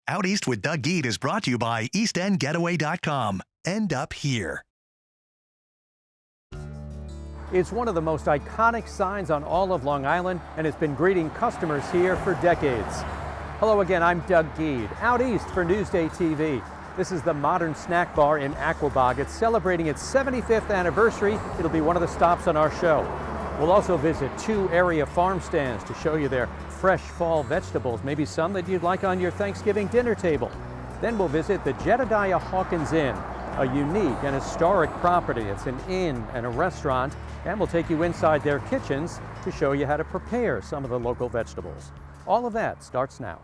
Out East with Doug Geed is brought to you by EastEndGetaway.com. End up here. It's one of the most iconic signs on all of Long Island, and it's been greeting customers here for decades. Hello again, I'm Doug Geed, Out East for Newsday TV. This is the modern snack bar in Aquabog. It's celebrating its 75th anniversary. It'll be one of the stops on our show. We'll also visit 2 area farm stands to show you their fresh fall vegetables, maybe some that you'd like on your Thanksgiving dinner table. Then we'll visit the Jedediah Hawkins Inn, a unique and historic property. It's an inn and a restaurant, and we'll take you inside their kitchens to show you how to prepare some of the local vegetables. All of that starts now.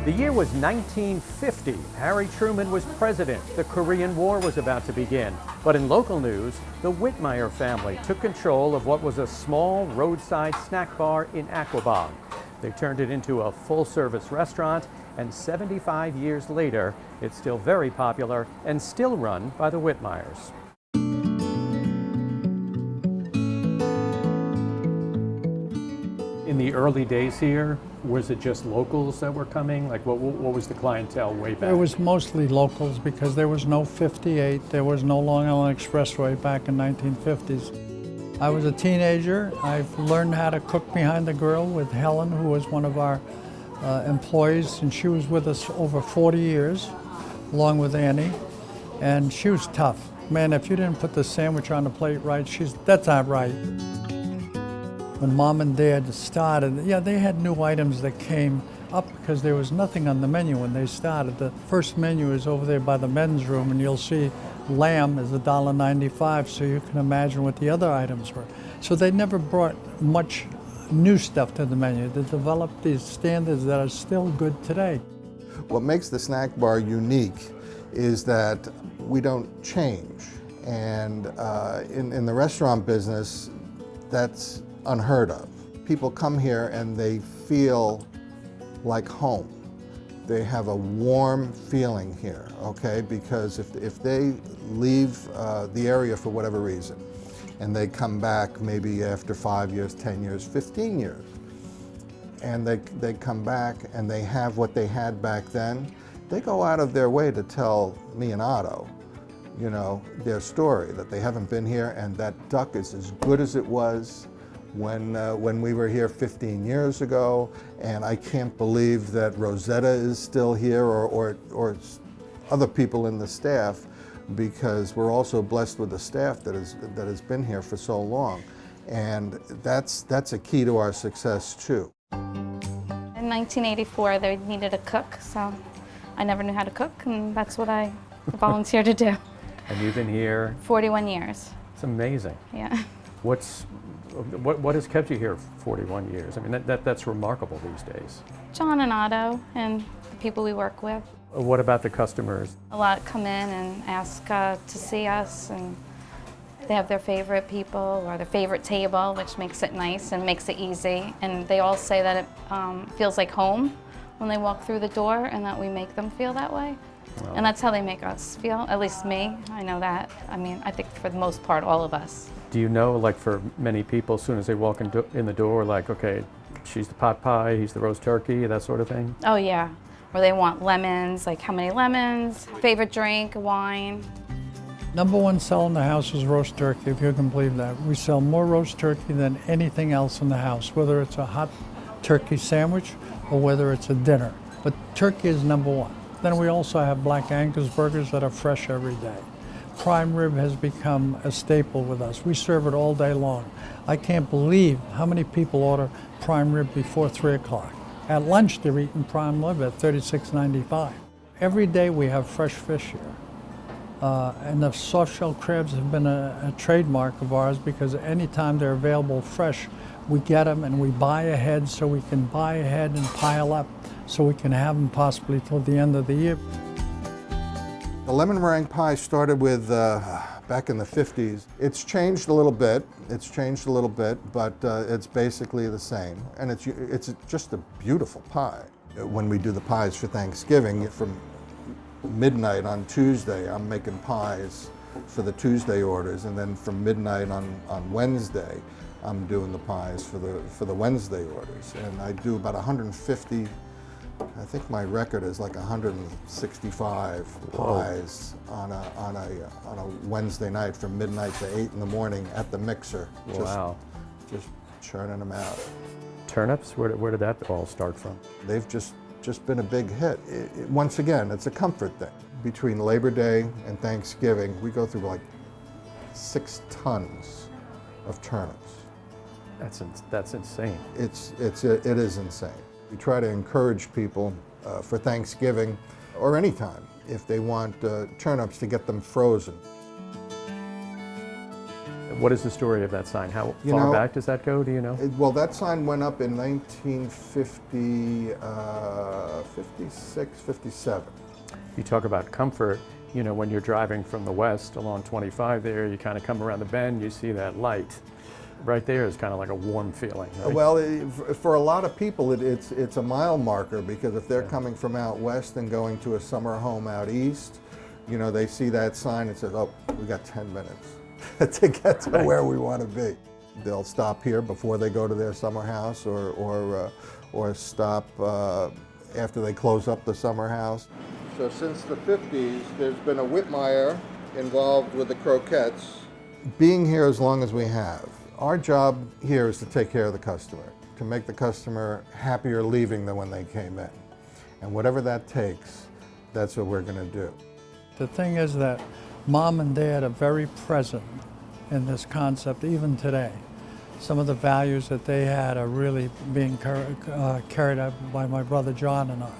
The year was 1950. Harry Truman was president. The Korean War was about to begin. But in local news, the Whitmire family took control of what was a small roadside snack bar in Aquabog. They turned it into a full-service restaurant, and 75 years later, it's still very popular and still run by the Whitmires. In the early days here, was it just locals that were coming? Like what was the clientele way back? It was mostly locals because there was no 58, there was no Long Island Expressway back in 1950s. I was a teenager. I've learned how to cook behind the grill with Helen, who was one of our employees, and she was with us over 40 years, along with Annie, and she was tough. Man, if you didn't put the sandwich on the plate right, that's not right. When Mom and Dad started, yeah, they had new items that came up because there was nothing on the menu when they started. The first menu is over there by the men's room, and you'll see lamb is $1.95, so you can imagine what the other items were. So they never brought much new stuff to the menu. They developed these standards that are still good today. What makes the snack bar unique is that we don't change. And in the restaurant business, that's unheard of. People come here and they feel like home. They have a warm feeling here, okay? Because if they leave the area for whatever reason, and they come back maybe after 5 years, 10 years, 15 years, and they come back and they have what they had back then, they go out of their way to tell me and Otto, you know, their story, that they haven't been here and that duck is as good as it was when we were here 15 years ago, and I can't believe that Rosetta is still here or other people in the staff, because we're also blessed with a staff that has been here for so long, and that's a key to our success too. In 1984, they needed a cook, so I never knew how to cook, and that's what I volunteered to do. And you've been here? 41 years. It's amazing. Yeah. What has kept you here 41 years? I mean, that's remarkable these days. John and Otto and the people we work with. What about the customers? A lot come in and ask to see us, and they have their favorite people or their favorite table, which makes it nice and makes it easy. And they all say that it feels like home when they walk through the door, and that we make them feel that way. Wow. And that's how they make us feel, at least me. I know that. I mean, I think for the most part, all of us. Do you know, like for many people, as soon as they walk in the door, like, okay, she's the pot pie, he's the roast turkey, that sort of thing? Oh yeah, or they want lemons, like how many lemons, favorite drink, wine. Number one sell in the house is roast turkey, if you can believe that. We sell more roast turkey than anything else in the house, whether it's a hot turkey sandwich or whether it's a dinner. But turkey is number one. Then we also have Black Angus burgers that are fresh every day. Prime rib has become a staple with us. We serve it all day long. I can't believe how many people order prime rib before 3 o'clock. At lunch, they're eating prime rib at $36.95. Every day we have fresh fish here. And the soft shell crabs have been a trademark of ours because anytime they're available fresh, we get them and we buy ahead so we can buy ahead and pile up so we can have them possibly till the end of the year. The lemon meringue pie started with back in the 50s. It's changed a little bit. But it's basically the same. And it's just a beautiful pie. When we do the pies for Thanksgiving, from midnight on Tuesday, I'm making pies for the Tuesday orders, and then from midnight on Wednesday, I'm doing the pies for the Wednesday orders. And I do about 150. I think my record is like 165 pies on a Wednesday night from midnight to 8 in the morning at the mixer. Wow. Just churning them out. Turnips, where did that all start from? They've just been a big hit. Once again, it's a comfort thing. Between Labor Day and Thanksgiving, we go through like 6 tons of turnips. That's insane. It is insane. We try to encourage people for Thanksgiving or any time, if they want turnips, to get them frozen. What is the story of that sign? How far back does that go, do you know? Well, that sign went up in 1950, 56, 57. You talk about comfort, you know, when you're driving from the west along 25 there, you kind of come around the bend, you see that light. Right there is kind of like a warm feeling, right? Well, for a lot of people, it's a mile marker, because if they're coming from out west and going to a summer home out east, you know, they see that sign and say, oh, we got 10 minutes to get to where we want to be. They'll stop here before they go to their summer house, or stop after they close up the summer house. So since the 50s, there's been a Whitmire involved with the croquettes. Being here as long as we have, our job here is to take care of the customer, to make the customer happier leaving than when they came in. And whatever that takes, that's what we're going to do. The thing is that Mom and Dad are very present in this concept, even today. Some of the values that they had are really being carried out by my brother John and I.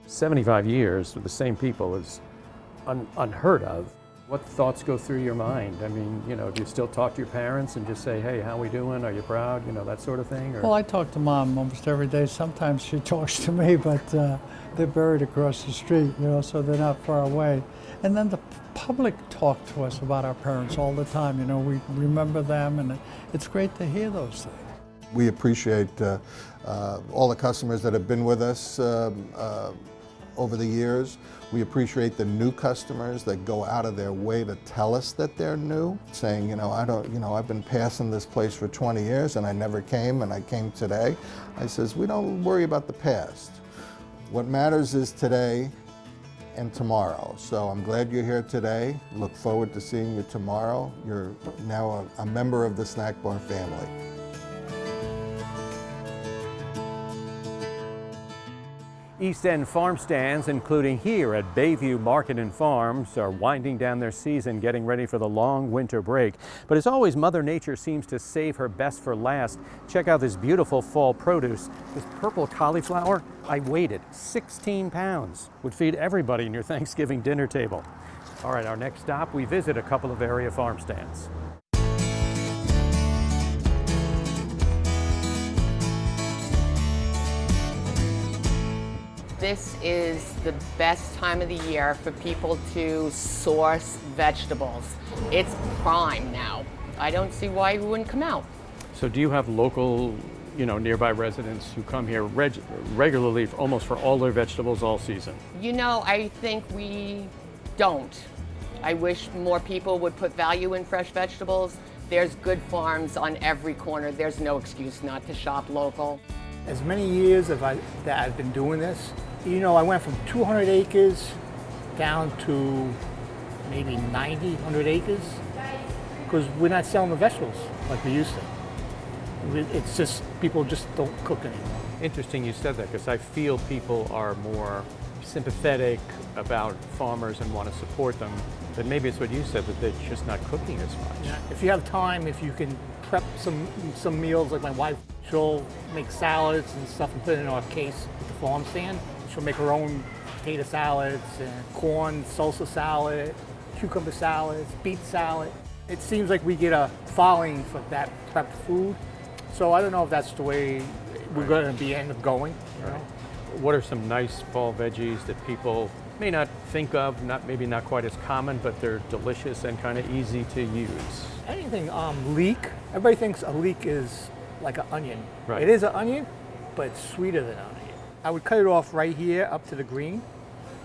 75 years with the same people is unheard of. What thoughts go through your mind? I mean, you know, do you still talk to your parents and just say, hey, how we doing? Are you proud? You know, that sort of thing? Or? Well, I talk to Mom almost every day. Sometimes she talks to me, but they're buried across the street, you know, so they're not far away. And then the public talk to us about our parents all the time. You know, we remember them, and it's great to hear those things. We appreciate all the customers that have been with us over the years. We appreciate the new customers that go out of their way to tell us that they're new, saying, you know, I've been passing this place for 20 years and I never came, and I came today. I says, we don't worry about the past. What matters is today and tomorrow. So I'm glad you're here today. Look forward to seeing you tomorrow. You're now a member of the Snack Bar family. East End farm stands, including here at Bayview Market and Farms, are winding down their season, getting ready for the long winter break. But as always, Mother Nature seems to save her best for last. Check out this beautiful fall produce. This purple cauliflower, I weighed it, 16 pounds. Would feed everybody in your Thanksgiving dinner table. All right, our next stop, we visit a couple of area farm stands. This is the best time of the year for people to source vegetables. It's prime now. I don't see why we wouldn't come out. So do you have local, you know, nearby residents who come here regularly almost for all their vegetables all season? You know, I think we don't. I wish more people would put value in fresh vegetables. There's good farms on every corner. There's no excuse not to shop local. As many years that I've been doing this, you know, I went from 200 acres down to maybe 90, 100 acres, because we're not selling the vegetables like we used to. It's just, people just don't cook anymore. Interesting you said that, because I feel people are more sympathetic about farmers and want to support them, but maybe it's what you said, that they're just not cooking as much. Yeah, if you have time, if you can prep some meals, like my wife, she'll make salads and stuff and put it in our case at the farm stand. She'll make her own potato salads and corn salsa salad, cucumber salads, beet salad. It seems like we get a following for that prepped food. So I don't know if that's the way we're going to end up going. You know? What are some nice fall veggies that people may not think of, maybe not quite as common, but they're delicious and kind of easy to use? Anything leek, everybody thinks a leek is like an onion. Right. It is an onion, but it's sweeter than an onion. I would cut it off right here up to the green,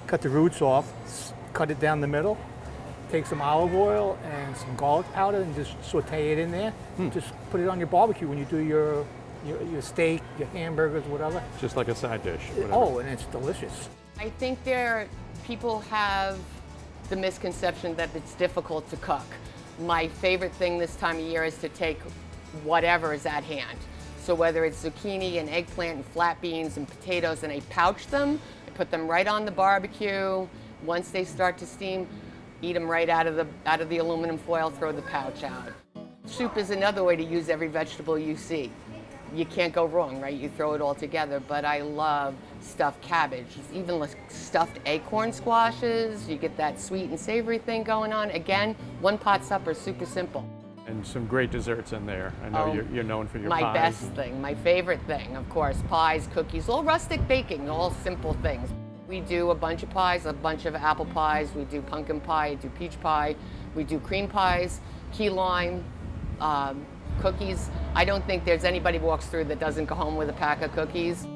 cut the roots off, cut it down the middle, take some olive oil and some garlic powder and just saute it in there. Just put it on your barbecue when you do your steak, your hamburgers, whatever. Just like a side dish. Whatever. Oh, and it's delicious. I think people have the misconception that it's difficult to cook. My favorite thing this time of year is to take whatever is at hand. So whether it's zucchini and eggplant and flat beans and potatoes, and I pouch them, I put them right on the barbecue. Once they start to steam, eat them right out of the aluminum foil, throw the pouch out. Soup is another way to use every vegetable you see. You can't go wrong, right? You throw it all together, but I love stuffed cabbage, even like stuffed acorn squashes. You get that sweet and savory thing going on. Again, one pot supper, super simple. And some great desserts in there. I know you're known for your pies. My best thing, my favorite thing, of course, pies, cookies, all rustic baking, all simple things. We do a bunch of pies, a bunch of apple pies. We do pumpkin pie, do peach pie. We do cream pies, key lime, cookies. I don't think there's anybody who walks through that doesn't go home with a pack of cookies.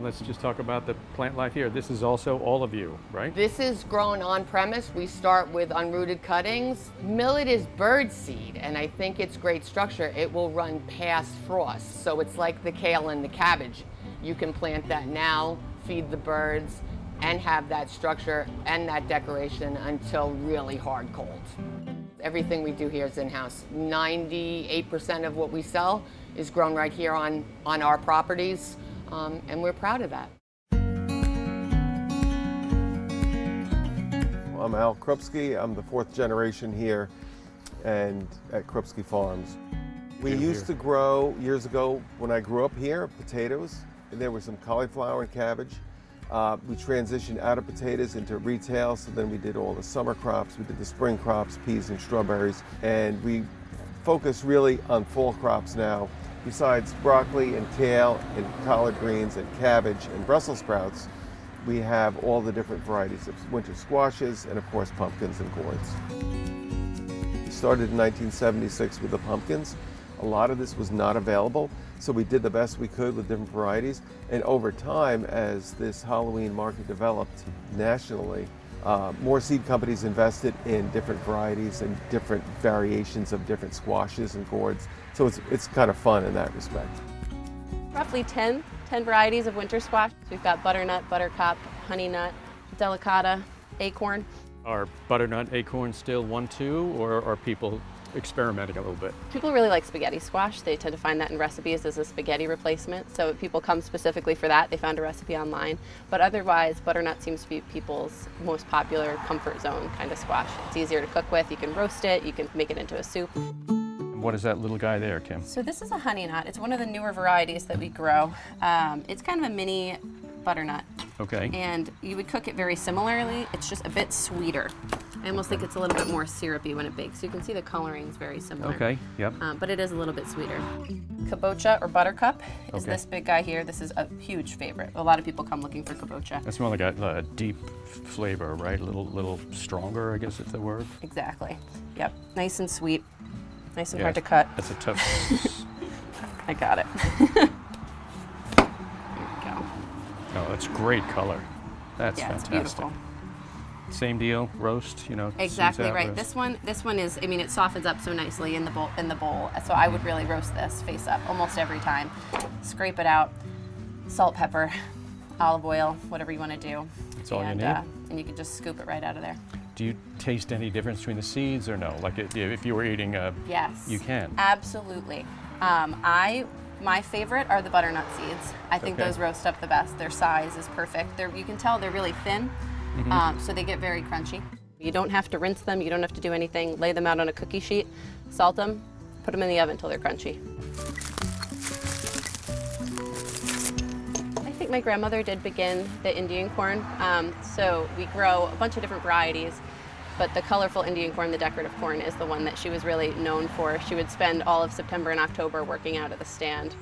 Let's just talk about the plant life here. This is also all of you, right? This is grown on premise. We start with unrooted cuttings. Millet is bird seed, and I think it's great structure. It will run past frost, so it's like the kale and the cabbage. You can plant that now, feed the birds, and have that structure and that decoration until really hard cold. Everything we do here is in-house. 98% of what we sell is grown right here on our properties, and we're proud of that. I'm Al Krupski. I'm the 4th generation here and at Krupski Farms. We used to grow, years ago when I grew up here, potatoes, and there was some cauliflower and cabbage. We transitioned out of potatoes into retail, so then we did all the summer crops, we did the spring crops, peas and strawberries, and we focus really on fall crops now. Besides broccoli and kale and collard greens and cabbage and Brussels sprouts, we have all the different varieties of winter squashes and of course pumpkins and gourds. We started in 1976 with the pumpkins. A lot of this was not available, so we did the best we could with different varieties. And over time, as this Halloween market developed nationally, more seed companies invested in different varieties and different variations of different squashes and gourds. So it's kind of fun in that respect. Roughly 10 varieties of winter squash. We've got butternut, buttercup, honey nut, delicata, acorn. Are butternut, acorn still 1-2, or are people experimenting a little bit? People really like spaghetti squash. They tend to find that in recipes as a spaghetti replacement. So people come specifically for that. They found a recipe online. But otherwise, butternut seems to be people's most popular comfort zone kind of squash. It's easier to cook with. You can roast it. You can make it into a soup. What is that little guy there, Kim? So this is a honey nut. It's one of the newer varieties that we grow. It's kind of a mini butternut. Okay. And you would cook it very similarly. It's just a bit sweeter. I almost think it's a little bit more syrupy when it bakes. You can see the coloring is very similar. Okay, yep. But it is a little bit sweeter. Kabocha or buttercup is Okay. this big guy here. This is a huge favorite. A lot of people come looking for kabocha. That's more like a deep flavor, right? A little stronger, I guess is the word. Exactly. Yep. Nice and sweet. Nice and Yeah, hard to cut. That's a tough. I got it. There we go. Oh, that's great color. That's Yeah, it's fantastic. beautiful. Same deal, roast, Exactly seeds out, right. roast. This one is, I mean, it softens up so nicely in the bowl. So I would really roast this face up almost every time. Scrape it out, salt, pepper, olive oil, whatever you want to do. That's all you need? And you can just scoop it right out of there. Do you taste any difference between the seeds or no? Like if you were eating Yes. you can. Absolutely. My favorite are the butternut seeds. I think Okay. those roast up the best. Their size is perfect. You can tell they're really thin, so they get very crunchy. You don't have to rinse them. You don't have to do anything. Lay them out on a cookie sheet, salt them, put them in the oven until they're crunchy. I think my grandmother did begin the Indian corn. So we grow a bunch of different varieties, but the colorful Indian corn, the decorative corn, is the one that she was really known for. She would spend all of September and October working out at the stand,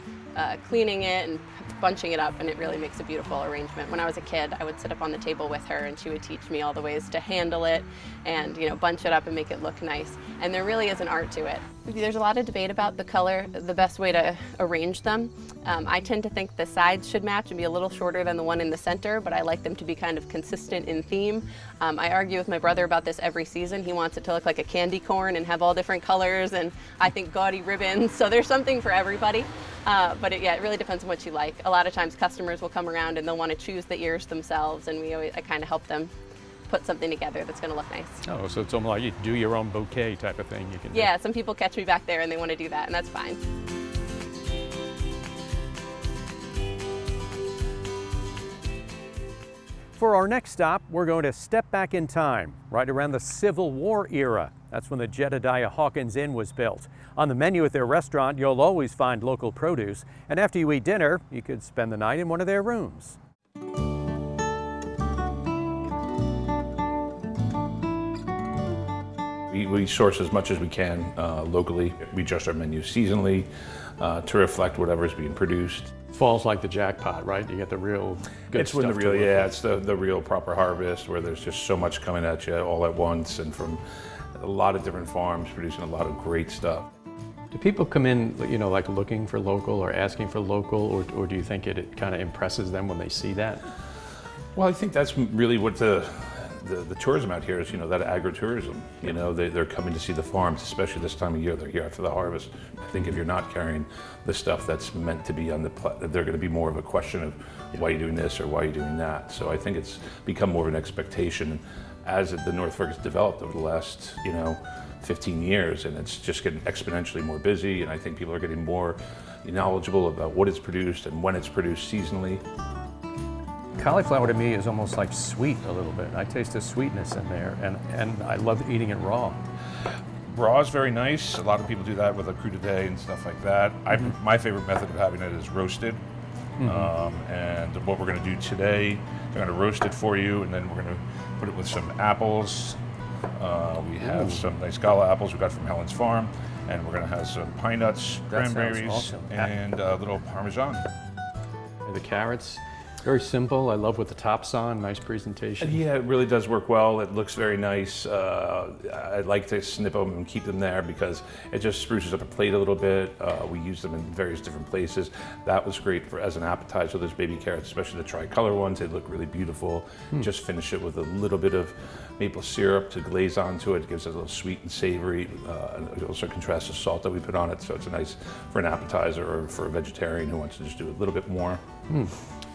cleaning it and bunching it up, and it really makes a beautiful arrangement. When I was a kid, I would sit up on the table with her and she would teach me all the ways to handle it and, you know, bunch it up and make it look nice. And there really is an art to it. There's a lot of debate about the color, the best way to arrange them. I tend to think the sides should match and be a little shorter than the one in the center, but I like them to be kind of consistent in theme. I argue with my brother about this every season. He wants it to look like a candy corn and have all different colors, and I think gaudy ribbons, so there's something for everybody. But it really depends on what you like. A lot of times customers will come around and they'll want to choose the ears themselves, and I kind of help them put something together that's going to look nice. Oh, so it's almost like you do your own bouquet type of thing. You can Yeah, some people catch me back there and they want to do that, and that's fine. For our next stop, we're going to step back in time, right around the Civil War era. That's when the Jedediah Hawkins Inn was built. On the menu at their restaurant, you'll always find local produce, and after you eat dinner, you could spend the night in one of their rooms. We source as much as we can locally. We adjust our menu seasonally to reflect whatever is being produced. Fall's like the jackpot, right? You get the real good It's stuff. when it's the real proper harvest where there's just so much coming at you all at once and from a lot of different farms producing a lot of great stuff. Do people come in, you know, like looking for local or asking for local, or do you think it kind of impresses them when they see that? Well, I think that's really what the tourism out here is, you know, that agritourism. You know, they're coming to see the farms, especially this time of year. They're here after the harvest. I think if you're not carrying the stuff that's meant to be on they're going to be more of a question of why are you doing this or why are you doing that. So I think it's become more of an expectation as the North Fork has developed over the last, 15 years, and it's just getting exponentially more busy, and I think people are getting more knowledgeable about what is produced and when it's produced seasonally. Cauliflower to me is almost like sweet a little bit. I taste the sweetness in there, and I love eating it raw. Raw is very nice. A lot of people do that with a crudité and stuff like that. My favorite method of having it is roasted. And what we're going to do today, I'm going to roast it for you, and then we're going to put it with some apples. We have some nice gala apples we got from Helen's farm, and we're going to have some pine nuts, cranberries, awesome. and a little Parmesan. The carrots, very simple. I love with the tops on, nice presentation. Yeah, it really does work well. It looks very nice. I like to snip them and keep them there because it just spruces up a plate a little bit. We use them in various different places. That was great as an appetizer. Those baby carrots, especially the tricolor ones, they look really beautiful. Just finish it with a little bit of maple syrup to glaze onto it. It gives it a little sweet and savory. It also contrasts the salt that we put on it, so it's nice for an appetizer or for a vegetarian who wants to just do a little bit more.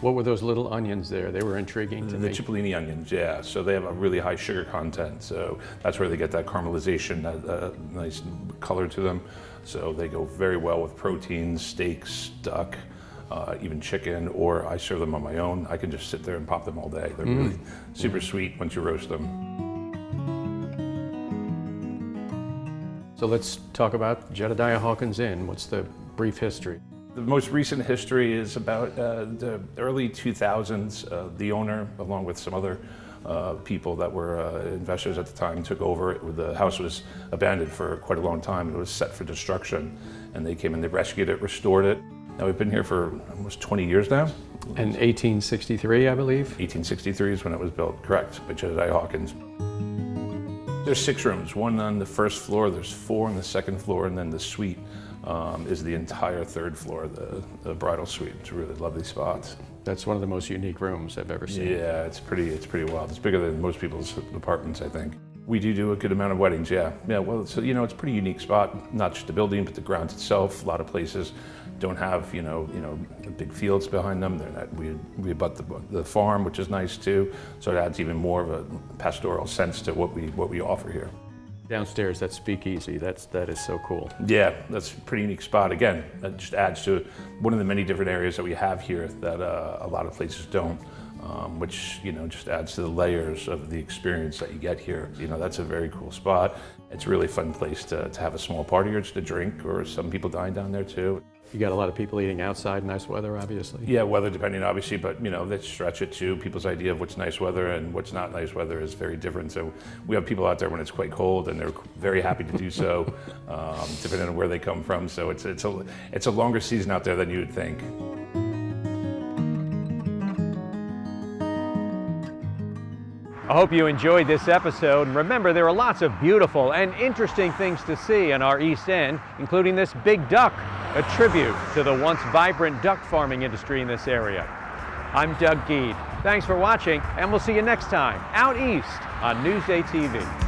What were those little onions there? They were intriguing to me. The cipollini onions, yeah. So they have a really high sugar content. So that's where they get that caramelization, that nice color to them. So they go very well with proteins, steaks, duck, even chicken, or I serve them on my own. I can just sit there and pop them all day. They're really super sweet once you roast them. So let's talk about Jedediah Hawkins Inn. What's the brief history? The most recent history is about the early 2000s. The owner, along with some other people that were investors at the time, took over it. The house was abandoned for quite a long time. It was set for destruction, and they came in, they rescued it, restored it. Now we've been here for almost 20 years now. In 1863, I believe? 1863 is when it was built, correct, by Jedediah Hawkins. There's 6 rooms, one on the first floor, there's 4 on the second floor, and then the suite is the entire 3rd floor, the bridal suite. It's a really lovely spot. That's one of the most unique rooms I've ever seen. Yeah, it's pretty wild. It's bigger than most people's apartments, I think. We do a good amount of weddings, yeah. Yeah, well, it's a pretty unique spot, not just the building, but the grounds itself. A lot of places don't have, big fields behind them. They're not, we abut the farm, which is nice too. So it adds even more of a pastoral sense to what we offer here. Downstairs, that speakeasy, that is so cool. Yeah, that's a pretty unique spot. Again, that just adds to one of the many different areas that we have here that a lot of places don't, which, just adds to the layers of the experience that you get here. That's a very cool spot. It's a really fun place to have a small party or just a drink, or some people dine down there too. You got a lot of people eating outside, nice weather, obviously. Yeah, weather depending, obviously, but you know, they stretch it too. People's idea of what's nice weather and what's not nice weather is very different. So we have people out there when it's quite cold, and they're very happy to do so, depending on where they come from. So it's a longer season out there than you would think. I hope you enjoyed this episode. And remember, there are lots of beautiful and interesting things to see in our East End, including this big duck, a tribute to the once vibrant duck farming industry in this area. I'm Doug Geed. Thanks for watching, and we'll see you next time out east on Newsday TV.